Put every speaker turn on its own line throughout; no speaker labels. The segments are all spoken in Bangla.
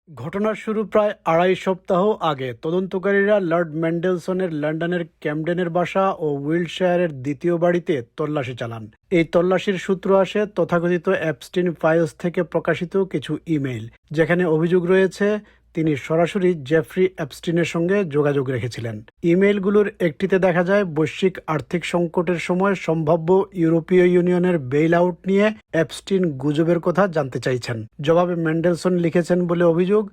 ঘটনার শুরু প্রায় ২.৫ সপ্তাহ আগে। তদন্তকারীরা লর্ড ম্যান্ডেলসনের লন্ডনের ক্যামডেনের বাসা ও উইলশায়ারের দ্বিতীয় বাড়িতে তল্লাশি চালান। এই তল্লাশির সূত্র আসে তথাকথিত অ্যাপস্টিন ফাইলস থেকে প্রকাশিত কিছু ইমেইল, যেখানে অভিযোগ রয়েছে তিনি সরাসরি জেফ্রি অ্যাপস্টিনের সঙ্গে যোগাযোগ রেখেছিলেন। ইমেইলগুলোর একটিতে দেখা যায় বৈশ্বিক আর্থিক সংকটের সময় সম্ভাব্য ইউরোপীয় ইউনিয়নের বেইল আউট নিয়ে অ্যাপস্টিন গুজবের কথা জানতে চাইছেন। জবাবে ম্যান্ডেলসন লিখেছেন বলে অভিযোগ,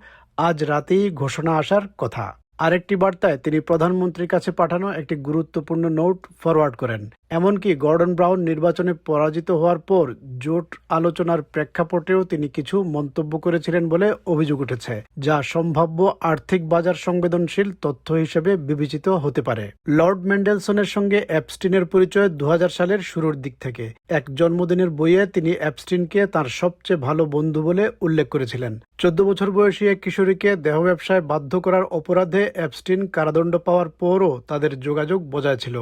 আজ রাতেই ঘোষণা আসার কথা। আরেকটি বার্তায় তিনি প্রধানমন্ত্রীর কাছে পাঠানো একটি গুরুত্বপূর্ণ নোট ফরওয়ার্ড করেন। এমনকি গর্ডন ব্রাউন নির্বাচনে পরাজিত হওয়ার পর জোট আলোচনার প্রেক্ষাপটেও তিনি কিছু মন্তব্য করেছিলেন বলে অভিযোগ উঠেছে, যা সম্ভাব্য আর্থিক বাজার সংবেদনশীল তথ্য হিসেবে বিবেচিত হতে পারে। লর্ড ম্যান্ডেলসনের সঙ্গে অ্যাপস্টিনের পরিচয় ২০০০ সালের শুরুর দিক থেকে। এক জন্মদিনের বইয়ে তিনি অ্যাপস্টিনকে তার সবচেয়ে ভালো বন্ধু বলে উল্লেখ করেছিলেন। ১৪ বছর বয়সী এক কিশোরীকে দেহ ব্যবসায় বাধ্য করার অপরাধে অ্যাপস্টিন কারাদণ্ড পাওয়ার পরও তাদের যোগাযোগ বজায় ছিল।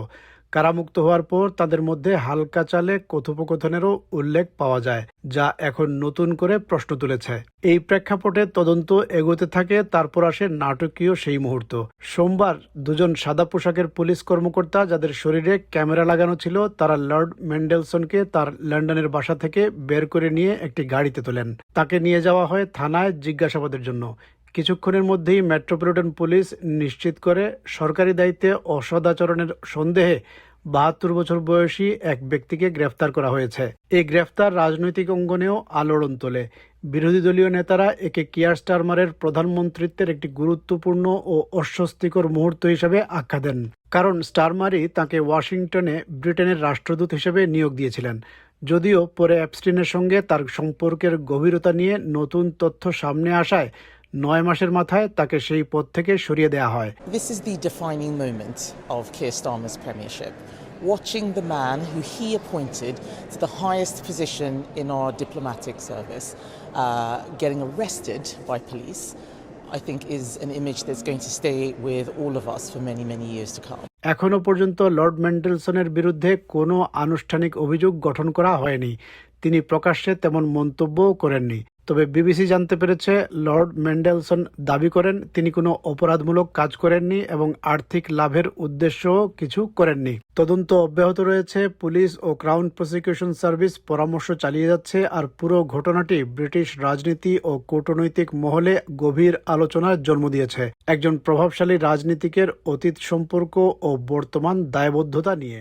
কারামুক্ত হওয়ার পর তাদের মধ্যে হালকা চালে কথোপকথনেরও উল্লেখ পাওয়া যায়, যা এখন নতুন করে প্রশ্ন তুলেছে। এই প্রেক্ষাপটে তদন্ত এগোতে থাকে, তারপর আসে নাটকীয় সেই মুহূর্ত। সোমবার দুজন সাদা পোশাকের পুলিশ কর্মকর্তা, যাদের শরীরে ক্যামেরা লাগানো ছিল, তারা লর্ড ম্যান্ডেলসনকে তার লন্ডনের বাসা থেকে বের করে নিয়ে একটি গাড়িতে তোলেন। তাকে নিয়ে যাওয়া হয় থানায় জিজ্ঞাসাবাদের জন্য। কিছুক্ষণের মধ্যেই মেট্রোপলিটন পুলিশ নিশ্চিত করে সরকারি দায়িত্বে অসদাচরণের সন্দেহে ৭২ বছর বয়সী এক ব্যক্তিকে গ্রেফতার করা হয়েছে। এই গ্রেফতার রাজনৈতিক অঙ্গনেও আলোড়ন তোলে। বিরোধী দলীয় নেতারা একে কিয়ার স্টারমারের প্রধানমন্ত্রিত্বের একটি গুরুত্বপূর্ণ ও অস্বস্তিকর মুহূর্ত হিসেবে আখ্যা দেন, কারণ স্টারমারই তাকে ওয়াশিংটনে ব্রিটেনের রাষ্ট্রদূত হিসেবে নিয়োগ দিয়েছিলেন। যদিও পরে অ্যাপস্টিনের সঙ্গে তার সম্পর্কের গভীরতা নিয়ে নতুন তথ্য সামনে আসায় ৯ মাসের মাথায় তাকে সেই পদ থেকে সরিয়ে দেওয়া হয়।
This is the defining moment of Keir Starmer's premiership. Watching the man who he appointed to the highest position in our diplomatic service getting arrested by police, I think is an image that's going to stay with all of us for many, many years to come.
এখনো পর্যন্ত লর্ড ম্যান্ডেলসনের বিরুদ্ধে কোনো আনুষ্ঠানিক অভিযোগ গঠন করা হয়নি। তিনি প্রকাশ্যে তেমন মন্তব্যও করেননি। তবে বিবিসি জানতে পেরেছে, লর্ড ম্যান্ডেলসন দাবি করেন তিনি কোনো অপরাধমূলক কাজ করেননি এবং আর্থিক লাভের উদ্দেশ্যও কিছু করেননি। তদন্ত অব্যাহত রয়েছে। পুলিশ ও ক্রাউন প্রসিকিউশন সার্ভিস পরামর্শ চালিয়ে যাচ্ছে, আর পুরো ঘটনাটি ব্রিটিশ রাজনীতি ও কূটনৈতিক মহলে গভীর আলোচনার জন্ম দিয়েছে, একজন প্রভাবশালী রাজনীতিকের অতীত সম্পর্ক ও বর্তমান দায়বদ্ধতা নিয়ে।